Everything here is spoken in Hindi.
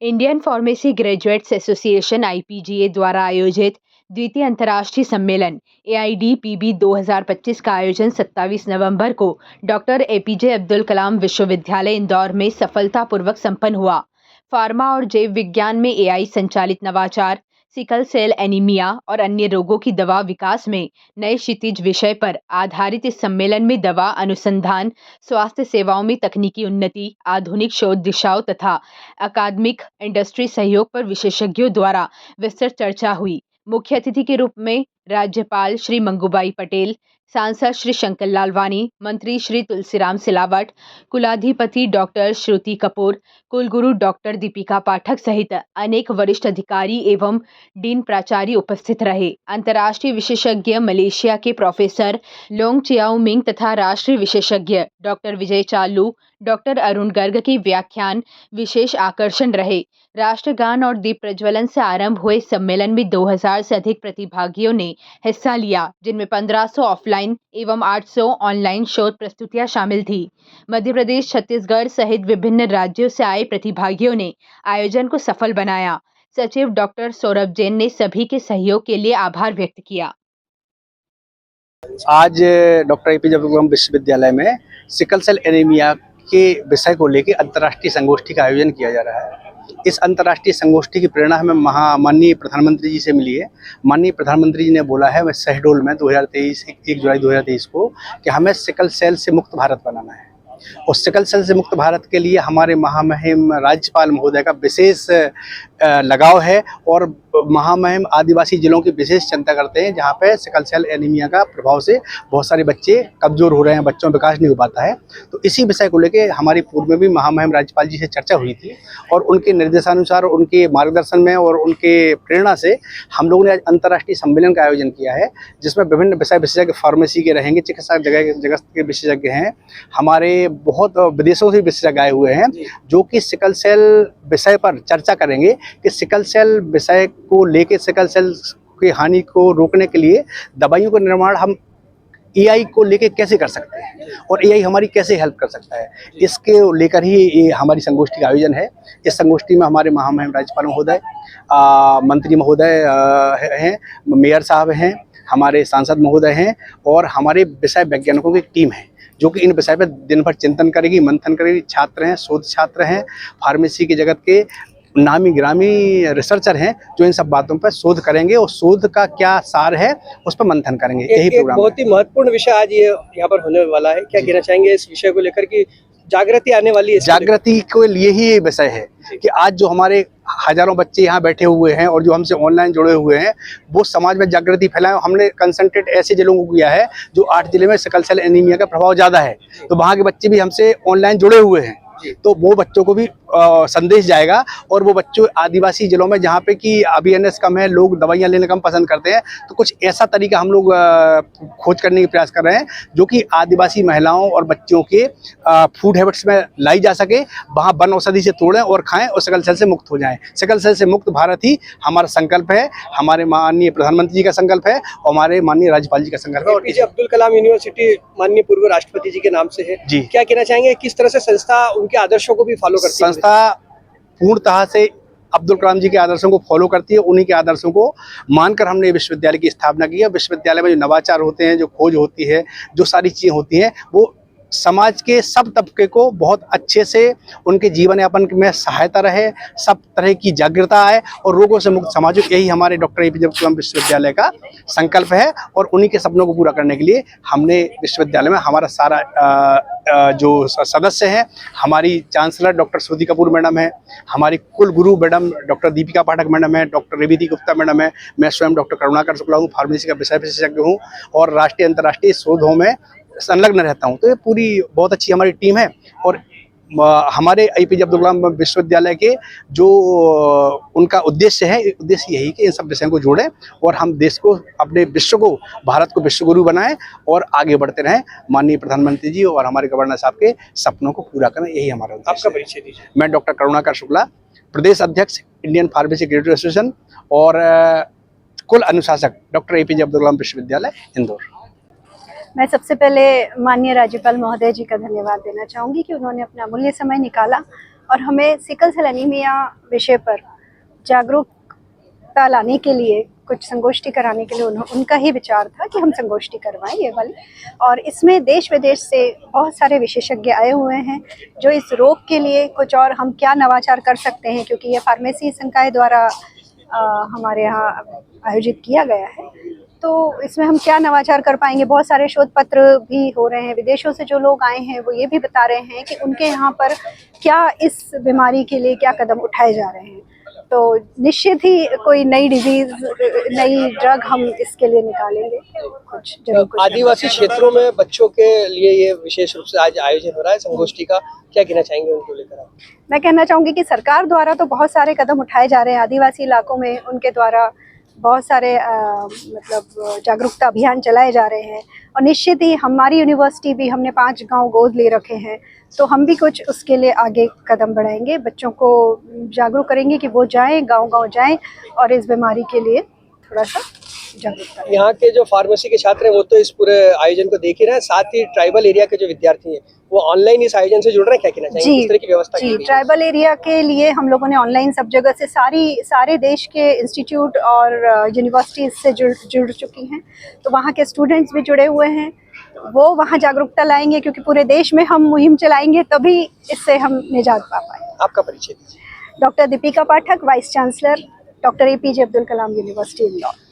इंडियन फार्मेसी ग्रेजुएट्स एसोसिएशन (आईपीजीए) द्वारा आयोजित द्वितीय अंतर्राष्ट्रीय सम्मेलन एआईडीपीबी 2025 का आयोजन 27 नवंबर को डॉक्टर एपीजे अब्दुल कलाम विश्वविद्यालय इंदौर में सफलतापूर्वक संपन्न हुआ। फार्मा और जैव विज्ञान में एआई संचालित नवाचार, सिकल सेल एनीमिया और अन्य रोगों की दवा विकास में नए क्षितिज विषय पर आधारित इस सम्मेलन में दवा अनुसंधान, स्वास्थ्य सेवाओं में तकनीकी उन्नति, आधुनिक शोध दिशाओं तथा अकादमिक इंडस्ट्री सहयोग पर विशेषज्ञों द्वारा विस्तृत चर्चा हुई। मुख्य अतिथि के रूप में राज्यपाल श्री मंगूबाई पटेल, सांसद श्री शंकर लालवानी, मंत्री श्री तुलसीराम सिलावट, कुलाधिपति डॉक्टर श्रुति कपूर, कुलगुरु डॉक्टर दीपिका पाठक सहित अनेक वरिष्ठ अधिकारी एवं डीन प्राचार्य उपस्थित रहे। अंतर्राष्ट्रीय विशेषज्ञ मलेशिया के प्रोफेसर लोंग चियाओ मिंग तथा राष्ट्रीय विशेषज्ञ डॉक्टर विजय चालू, डॉक्टर अरुण गर्ग के व्याख्यान विशेष आकर्षण रहे। राष्ट्रगान और दीप प्रज्वलन से आरंभ हुए सम्मेलन में 2000 से अधिक प्रतिभागियों ने हिस्सा लिया, जिनमें 1500 ऑफलाइन एवं 800 ऑनलाइन शोध प्रस्तुतियां शामिल थी। मध्य प्रदेश, छत्तीसगढ़ सहित विभिन्न राज्यों से आए प्रतिभागियों ने आयोजन को सफल बनाया। सचिव डॉक्टर सौरभ जैन ने सभी के सहयोग के लिए आभार व्यक्त किया। आज डॉक्टर एपीजे अब्दुल कलाम विश्वविद्यालय में सिकल सेल एनीमिया के विषय को लेकर अंतर्राष्ट्रीय संगोष्ठी का आयोजन किया जा रहा है। इस अंतर्राष्ट्रीय संगोष्ठी की प्रेरणा हमें माननीय प्रधानमंत्री जी से मिली है। माननीय प्रधानमंत्री जी ने बोला है शहडोल में 2023 1 जुलाई 2023 को कि हमें सिकल सेल से मुक्त भारत बनाना है। और सिकल सेल से मुक्त भारत के लिए हमारे महामहिम राज्यपाल महोदय का विशेष लगाव है और महामहिम आदिवासी जिलों की विशेष चिंता करते हैं, जहाँ पे सिकल सेल एनीमिया का प्रभाव से बहुत सारे बच्चे कमज़ोर हो रहे हैं, बच्चों में विकास नहीं हो पाता है। तो इसी विषय को लेकर हमारी पूर्व में भी महामहिम राज्यपाल जी से चर्चा हुई थी और उनके निर्देशानुसार, उनके मार्गदर्शन में और उनके प्रेरणा से हम लोगों ने आज अंतर्राष्ट्रीय सम्मेलन का आयोजन किया है, जिसमें विभिन्न विषय विशेषज्ञ फार्मेसी के रहेंगे, चिकित्सा जगत के विशेषज्ञ हैं, हमारे बहुत विदेशों से विशेषज्ञ आए हुए हैं, जो कि सिकल सेल विषय पर चर्चा करेंगे कि सिकल सेल विषय को लेके सिकल सेल की हानि को रोकने के लिए दवाइयों का निर्माण हम एआई को लेके कैसे कर सकते हैं और एआई हमारी कैसे हेल्प कर सकता है, इसके लेकर ही ये हमारी संगोष्ठी का आयोजन है। इस संगोष्ठी में हमारे महामहिम राज्यपाल महोदय, मंत्री महोदय हैं, मेयर साहब हैं, हमारे सांसद महोदय हैं और हमारे विषय वैज्ञानिकों की टीम है, जो कि इन विषय पर दिन भर चिंतन करेगी, मंथन करेगी। छात्र हैं, शोध छात्र हैं, फार्मेसी के जगत के नामी ग्रामी रिसर्चर हैं, जो इन सब बातों पर शोध करेंगे और शोध का क्या सार है उस पर मंथन करेंगे। यही प्रोग्राम बहुत ही महत्वपूर्ण विषय आज ये यहाँ पर होने वाला है। क्या कहना चाहेंगे इस विषय को लेकर कि जागृति आने वाली है? जागृति के लिए ही ये विषय है कि आज जो हमारे हजारों बच्चे यहाँ बैठे हुए हैं और जो हमसे ऑनलाइन जुड़े हुए हैं, वो समाज में जागृति फैलाएं। हमने कंसंट्रेट ऐसे जिलों को किया है जो 8 जिले में सिकल सेल एनीमिया का प्रभाव ज़्यादा है, तो वहाँ के बच्चे भी हमसे ऑनलाइन जुड़े हुए हैं, तो वो बच्चों को भी संदेश जाएगा। और वो बच्चों आदिवासी जिलों में जहाँ पे कि अवेयरनेस कम है, लोग दवाइयाँ लेना कम पसंद करते हैं, तो कुछ ऐसा तरीका हम लोग खोज करने की प्रयास कर रहे हैं जो कि आदिवासी महिलाओं और बच्चों के फूड हैबिट्स में लाई जा सके, वहाँ वन औषधि से तोड़ें और खाएं और सिकल सेल से मुक्त हो जाएं। सिकल सेल से मुक्त भारत ही हमारा संकल्प है, हमारे माननीय प्रधानमंत्री जी का संकल्प है और हमारे माननीय राज्यपाल जी का संकल्प है। एपीजे अब्दुल कलाम यूनिवर्सिटी माननीय पूर्व राष्ट्रपति जी के नाम से है जी। क्या कहना चाहेंगे, किस तरह से संस्था उनके आदर्शों को भी फॉलो करती है? संस्था पूर्णतः से अब्दुल कलाम जी के आदर्शों को फॉलो करती है। उन्हीं के आदर्शों को मानकर हमने विश्वविद्यालय की स्थापना की है। विश्वविद्यालय में जो नवाचार होते हैं, जो खोज होती है, जो सारी चीज़ें होती हैं, वो समाज के सब तबके को बहुत अच्छे से उनके जीवन यापन में सहायता रहे, सब तरह की जागरूकता आए और रोगों से मुक्त समाज। यही हमारे डॉक्टर एपीजे अब्दुल कलाम विश्वविद्यालय का संकल्प है और उन्हीं के सपनों को पूरा करने के लिए हमने विश्वविद्यालय में हमारा सारा जो सदस्य हैं, हमारी चांसलर डॉक्टर श्रुति कपूर मैडम है, हमारी कुल गुरु मैडम डॉक्टर दीपिका पाठक मैडम है, डॉक्टर रेवती गुप्ता मैडम है, मैं स्वयं डॉक्टर करुणाकर शुक्ला हूँ, फार्मेसी का विषय विशेषज्ञ हूँ और राष्ट्रीय अंतर्राष्ट्रीय शोधों में संलग्न रहता हूँ। तो ये पूरी बहुत अच्छी हमारी टीम है और हमारे एपीजे अब्दुल कलाम विश्वविद्यालय के जो उनका उद्देश्य है, उद्देश्य यही कि इन सब विषयों को जोड़ें और हम देश को, अपने विश्व को, भारत को विश्वगुरु बनाएं और आगे बढ़ते रहें। माननीय प्रधानमंत्री जी और हमारे गवर्नर साहब के सपनों को पूरा करें, यही हमारा उद्देश्य। आपका परिचय दीजिए। मैं डॉक्टर करुणाकर शुक्ला, प्रदेश अध्यक्ष इंडियन फार्मेसी ग्रेजुएट एसोसिएशन और कुल अनुशासक डॉक्टर एपीजे अब्दुल कलाम विश्वविद्यालय इंदौर। मैं सबसे पहले माननीय राज्यपाल महोदय जी का धन्यवाद देना चाहूँगी कि उन्होंने अपना अमूल्य समय निकाला और हमें सिकल सेल एनीमिया विषय पर जागरूकता लाने के लिए कुछ संगोष्ठी कराने के लिए उनका ही विचार था कि हम संगोष्ठी करवाएं ये वाली। और इसमें देश विदेश से बहुत सारे विशेषज्ञ आए हुए हैं जो इस रोग के लिए कुछ और हम क्या नवाचार कर सकते हैं, क्योंकि ये फार्मेसी संकाय द्वारा हमारे यहाँ आयोजित किया गया है। तो इसमें हम क्या नवाचार कर पाएंगे। बहुत सारे शोध पत्र भी हो रहे हैं, विदेशों से जो लोग आए हैं वो ये भी बता रहे हैं कि उनके यहाँ पर क्या इस बीमारी के लिए क्या कदम उठाए जा रहे हैं। तो निश्चित ही कोई नई डिजीज, नई ड्रग हम इसके लिए निकालेंगे। कुछ जरूर आदिवासी क्षेत्रों में बच्चों के लिए ये विशेष रूप से आज आयोजन हो रहा है संगोष्ठी का, क्या कहना चाहेंगे उनको लेकर आप? मैं कहना चाहूँगी कि सरकार द्वारा तो बहुत सारे कदम उठाए जा रहे हैं आदिवासी इलाकों में, उनके द्वारा बहुत सारे मतलब जागरूकता अभियान चलाए जा रहे हैं। और निश्चित ही हमारी यूनिवर्सिटी भी, हमने 5 गांव गोद ले रखे हैं, तो हम भी कुछ उसके लिए आगे कदम बढ़ाएंगे, बच्चों को जागरूक करेंगे कि वो जाएं, गांव-गांव जाएं और इस बीमारी के लिए थोड़ा सा जागरूकता। यहाँ के जो फार्मेसी के छात्र हैं वो तो इस पूरे आयोजन को देख ही रहे हैं, साथ ही ट्राइबल एरिया के जो विद्यार्थी हैं वो ऑनलाइन इस आयोजन से जुड़ रहे हैं, क्या कहना चाहेंगे? किस तरह की व्यवस्था की गई है? ट्राइबल एरिया के लिए हम लोगों ने ऑनलाइन सब जगह से सारे देश के इंस्टीट्यूट और यूनिवर्सिटीज से जुड़ चुकी हैं, तो वहाँ के स्टूडेंट्स भी जुड़े हुए हैं। वो वहाँ जागरूकता लाएंगे, क्योंकि पूरे देश में हम मुहिम चलाएंगे तभी इससे हम निजात पा पाएंगे। आपका परिचय दीजिए। Doctor Deepika Pathak, vice chancellor, doctor APJ Abdul Kalam university Indore.